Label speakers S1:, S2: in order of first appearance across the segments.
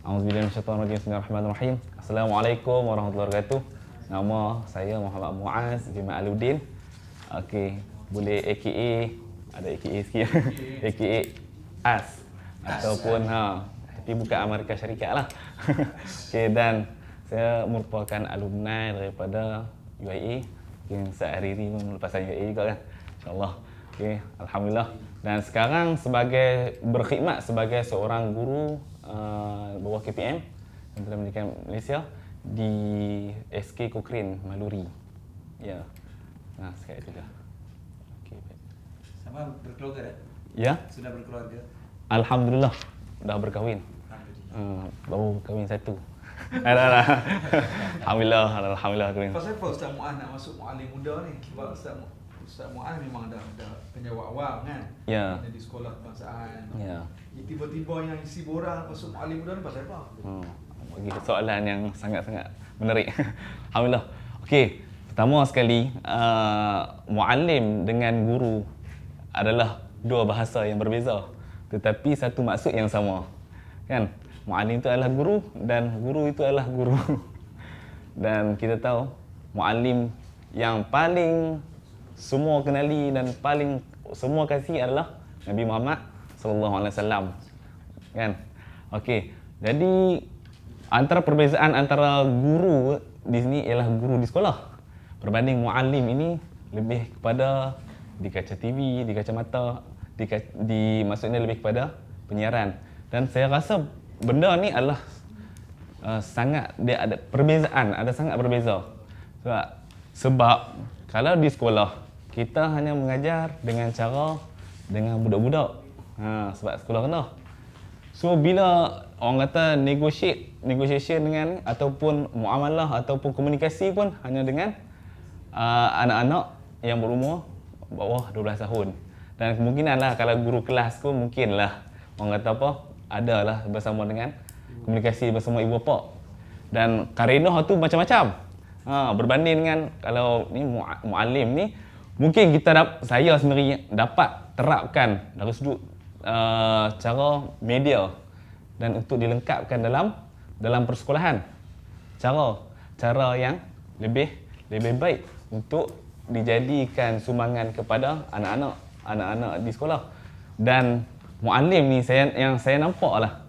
S1: Auzubillahi minasyaitonirrajim. Bismillahirrahmanirrahim. Assalamualaikum warahmatullahi wabarakatuh. Nama saya Muhammad Muaz bin Ma'aluddin. Okey, boleh AKA, ada AKA sikit. AKA AS ataupun tapi bukan Amerika Syarikat lah. Okey, dan saya merupakan alumni daripada UIA. Mungkin sehari ini melepasan UIA juga kan. InsyaAllah. Okey, alhamdulillah. Dan sekarang berkhidmat sebagai seorang guru bawah KPM Kementerian Pendidikan Malaysia di SK Cochrane Maluri. Ya. Nah, sekali itu dah. Okey, baik.
S2: Sama berkeluarga dah?
S1: Ya.
S2: Sudah berkeluarga?
S1: Alhamdulillah dah berkahwin. Baru kahwin satu. Dah. Alhamdulillah kahwin.
S2: Pasal apa Ustaz Muaz nak masuk muallim muda ni? Sebab Ustaz Muaz memang dah penjawat awam kan?
S1: Ya.
S2: Di sekolah kebangsaan.
S1: Ya.
S2: Tiba-tiba yang isi borang masuk muallim muda ni pasal apa?
S1: Bagi soalan yang sangat-sangat menarik. Alhamdulillah. Okey, pertama sekali muallim dengan guru adalah dua bahasa yang berbeza tetapi satu maksud yang sama. Kan? Muallim itu adalah guru dan guru itu adalah guru. Dan kita tahu muallim yang paling semua kenali dan paling semua kasih adalah Nabi Muhammad sallallahu alaihi wasallam. Kan? Okey. Jadi antara perbezaan antara guru di sini ialah guru di sekolah berbanding muallim ini lebih kepada di kaca TV, di kacamata, maksudnya lebih kepada penyiaran. Dan saya rasa benda ni adalah dia ada perbezaan, ada sangat berbeza. Sebab kalau di sekolah kita hanya mengajar dengan cara dengan budak-budak. Sebab sekolah rendah. So bila orang kata negotiation dengan ataupun muamalah ataupun komunikasi pun hanya dengan anak-anak yang berumur bawah 12 tahun. Dan kemungkinanlah kalau guru kelas pun mungkinlah orang kata apa adalah bersama dengan komunikasi bersama ibu bapa. Dan karenah tu macam-macam. Berbanding dengan kalau ni muallim ni mungkin saya sendiri dapat terapkan dari sudut cara media dan untuk dilengkapkan dalam persekolahan. Cara yang lebih baik untuk dijadikan sumbangan kepada anak-anak di sekolah. Dan muallim ni yang saya nampaklah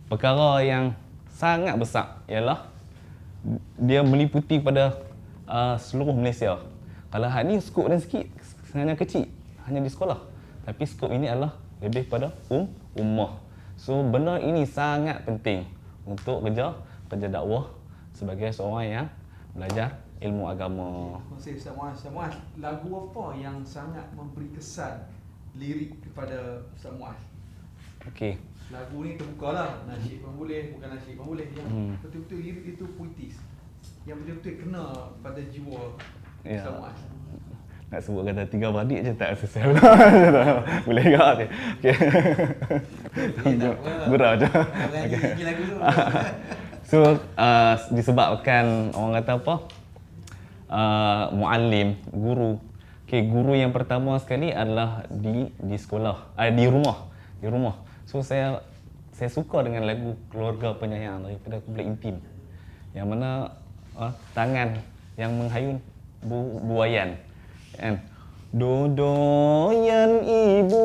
S1: perkara yang sangat besar ialah dia meliputi pada seluruh Malaysia. Kalau ni skop dan sikit hanya kecil, hanya di sekolah. Tapi skop ini adalah lebih pada ummah. So benda ini sangat penting untuk kerja dakwah sebagai seorang yang belajar ilmu agama.
S2: Ustaz Muaz, lagu apa yang sangat memberi kesan lirik kepada Ustaz Muaz?
S1: Okey.
S2: Lagu ni terbukalah, nasyid pun boleh, bukan nasyid pun boleh. Yang betul-betul lirik itu puitis. Yang betul-betul kena pada jiwa Ustaz Muaz.
S1: Nak sebut kata tiga beradik je tak selesai. Boleh ke? Okey. Gurau je.
S2: Okey. Lagu tu.
S1: So disebabkan orang kata apa? Muallim, guru. Okey, guru yang pertama sekali adalah di sekolah, di rumah. So saya suka dengan lagu Keluarga Penyayang daripada Kumpulan Intim. Yang mana tangan yang menghayun buayan. Kan? Dodoyan ibu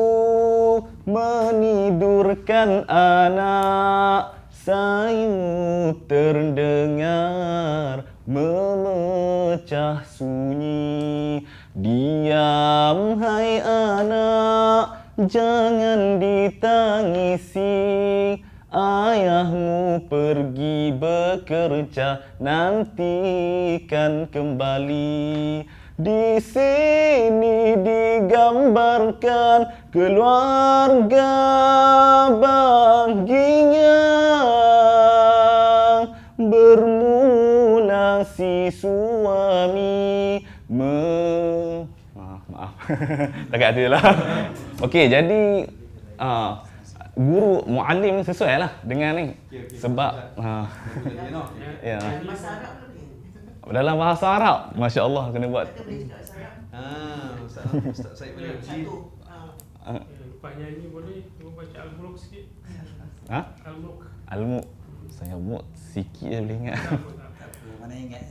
S1: menidurkan anak, sayu terdengar memecah sunyi. Diam hai anak, jangan ditangisi. Ayahmu pergi bekerja, nantikan kembali. Di sini digambarkan keluarga bahagia bermula si suami maaf. Takat tu je lah. Okey, jadi guru muallim ni sesuai lah dengan ni. Sebab ya. Dalam bahasa Arab, Masya Allah kena buat.
S2: Ustaz saya boleh uji.
S3: Pak nyanyi boleh cuba baca Al-Muluk sikit.
S1: Ha?
S3: Al-Muluk.
S1: Al-Mulk. Saya mood sikit je boleh ingat.
S3: Tak apa, mana ingat.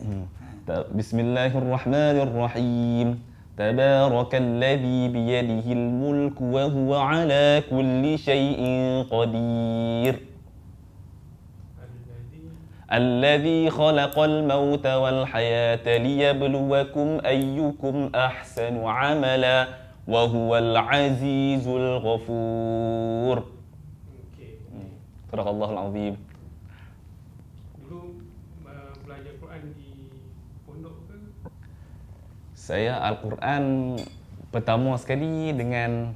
S1: Bismillahirrahmanirrahim. Tabarakalladzi biyadihil mulku wa huwa ala kulli syai'in qadir. الذي خلق الموت والحياة ليبلوكم أيكم أحسن عملا وهو العزيز الغفور. صدق الله العظيم.
S4: Dulu belajar Quran di pondok ke?
S1: Saya Al-Quran pertama sekali dengan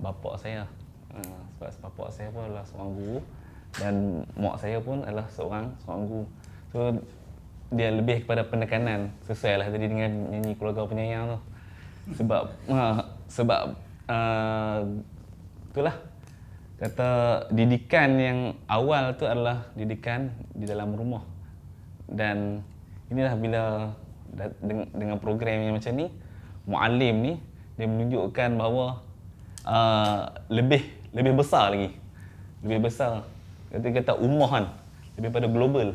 S1: bapa saya. Sebab bapa saya pun adalah seorang guru dan mak saya pun adalah seorang guru. So dia lebih kepada penekanan sesuai lah tadi dengan nyanyi keluarga penyayang tu. Sebab itulah kata didikan yang awal tu adalah didikan di dalam rumah. Dan inilah bila dengan program yang macam ni, muallim ni dia menunjukkan bahawa lebih besar lagi. Lebih besar. Kata ummah kan, lebih pada global,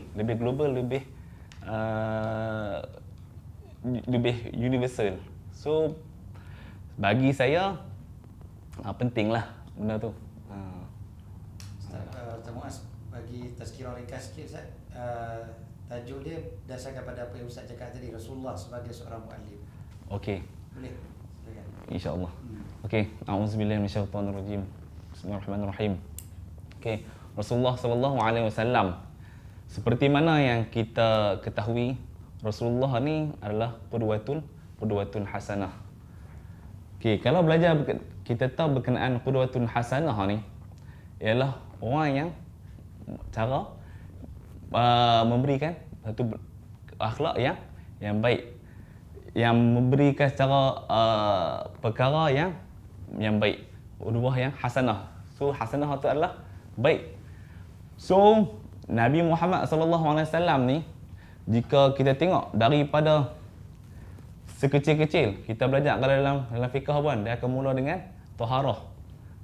S1: lebih universal. So bagi saya pentinglah benda tu.
S3: Ustaz Muaz, bagi tazkirah ringkas sikit Ustaz. Tajuk dia berdasarkan pada apa yang Ustaz cakap tadi, Rasulullah sebagai seorang muallim.
S1: Okey.
S3: Boleh? Silakan.
S1: InsyaAllah. Okey, a'udzubillahi minasyaitonirrajim. Bismillahirrahmanirrahim. Okey, Rasulullah sallallahu alaihi wasallam, seperti mana yang kita ketahui, Rasulullah ni adalah qudwatun hasanah. Okey, kalau belajar kita tahu berkenaan qudwatun hasanah ni ialah orang yang cara memberikan satu akhlak yang baik, yang memberikan secara perkara yang baik, qudwah yang hasanah. So hasanah itu adalah baik. So Nabi Muhammad sallallahu alaihi wasallam ni, jika kita tengok daripada sekecil-kecil kita belajar kalau dalam fiqh pun dia akan mula dengan taharah.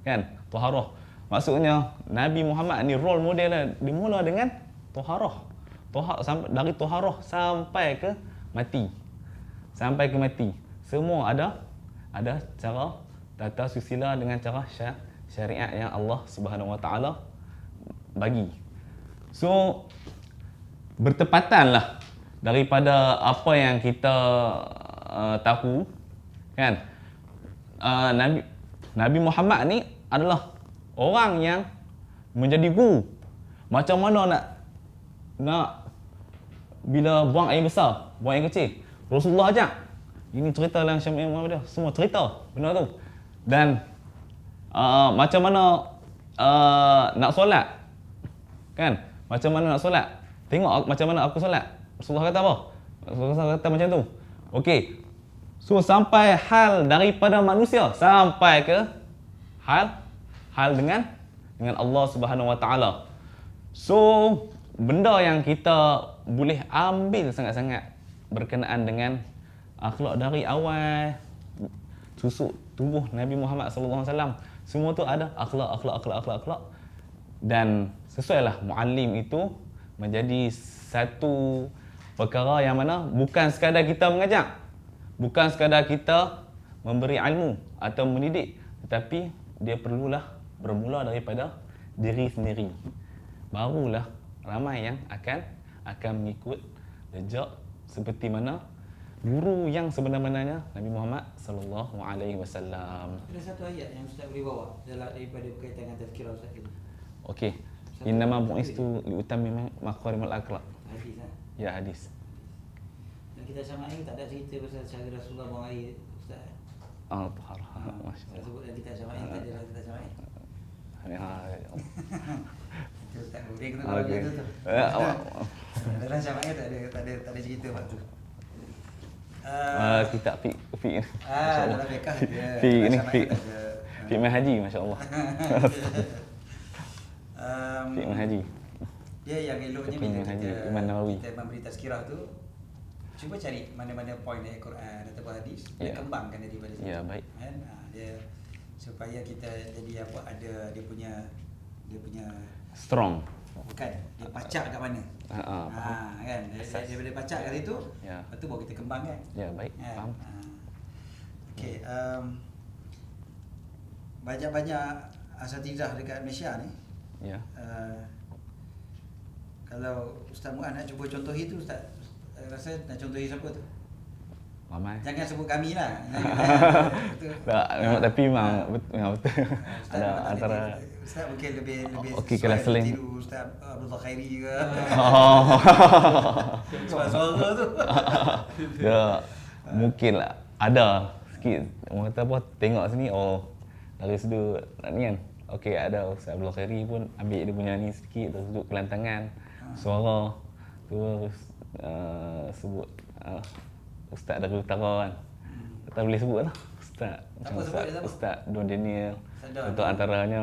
S1: Kan? Taharah. Maksudnya Nabi Muhammad ni role model dia mula dengan taharah. Dari taharah sampai ke mati. Sampai ke mati. Semua ada cara tata susila dengan cara syariat yang Allah Subhanahu Wa Taala bagi. So bertepatanlah daripada apa yang kita tahu kan, Nabi Muhammad ni adalah orang yang menjadi guru. Macam mana nak bila buang air besar, buang air kecil, Rasulullah ajak. Ini cerita dalam Syamil Muhammad dia, semua cerita benda tu. Dan macam mana nak solat, kan? Macam mana nak solat? Tengok macam mana aku solat. Rasulullah kata apa? Rasulullah kata macam tu. Okey. So sampai hal daripada manusia sampai ke hal dengan Allah Subhanahu Wa Taala. So benda yang kita boleh ambil sangat-sangat berkenaan dengan akhlak dari awal susuk tubuh Nabi Muhammad sallallahu alaihi wasallam, semua tu ada akhlak. Dan sesuailah muallim itu menjadi satu perkara yang mana bukan sekadar kita mengajar, bukan sekadar kita memberi ilmu atau mendidik, tetapi dia perlulah bermula daripada diri sendiri. Barulah ramai yang akan mengikut jejak seperti mana guru yang sebenar-benarnya Nabi Muhammad sallallahu alaihi wasallam.
S3: Ada satu ayat yang Ustaz boleh bawa daripada berkaitan dengan tazkirah Ustaz tadi.
S1: Okey. Innama bu'istu liutammima makarimul akhlaq.
S3: Hadis lah.
S1: Ya, hadis.
S3: Dan kita sama air tak ada cerita pasal cara Rasulullah buang air Ustaz.
S1: Taharah.
S3: Saya
S1: Masyaallah.
S3: sebut dalam kitab sama air tak ada kitab sama air. Itu Ustaz boleh kena bawa
S1: Okey.
S3: tu tu. Dalam sama air tak ada cerita waktu.
S1: Kitab fiqh.
S3: Dalam fiqh dia.
S1: Fiqh ni
S3: Sama air
S1: fiqh.
S3: tak ada.
S1: Fiqh Manhaji, masya-Allah. Fiqh Manhaji.
S3: Dia yang eloknya
S1: Fiqh
S3: bila
S1: Manhaji,
S3: kita,
S1: Imam Nawawi.
S3: kita memberi tazkirah tu, cuba cari mana-mana poin ayat Quran atau hadis,
S1: Ya.
S3: kembangkan daripada situ.
S1: Ya, baik.
S3: Kan? Dia supaya kita jadi apa, ada dia punya
S1: Strong.
S3: Bukan, dia pacak kat mana. Kan, daripada pacak kat situ,
S1: Ya.
S3: lepas tu baru kita kembangkan.
S1: Ya, baik.
S3: Kan?
S1: Faham.
S3: Okey, banyak-banyak asatidzah dekat Malaysia ni.
S1: Ya.
S3: Kalau Ustaz Muaz nak cuba contohi tu, Ustaz rasa nak contohi siapa tu?
S1: Ramai.
S3: Jangan sebut kami lah.
S1: Tak, memang tapi memang betul.
S3: Ustaz
S1: Ada
S3: memang tak
S1: antara
S3: boleh. Ustaz mungkin lebih
S1: Okey, kalau
S3: sesuai
S1: selain-
S3: tiru Ustaz Abdullah Khairi ke.
S1: Oh.
S3: Suara tu.
S1: Ya, mungkin lah ada sikit. Orang kata apa, tengok sini, oh dari situ ni kan. Okey, ada Ustaz Abdul Khairi pun ambil dia punya ni sikit, terus duduk kelantangan suara, terus sebut Ustaz dari Utara kan. Tak boleh sebut lah Ustaz. Macam
S3: Apa sebut dia, siapa?
S1: Ustaz Don Daniel.
S3: Ustaz Don.
S1: Untuk antaranya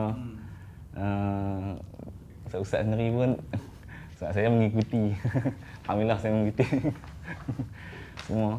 S1: Ustaz sendiri pun Ustaz saya mengikuti. Alhamdulillah saya mengikuti semua.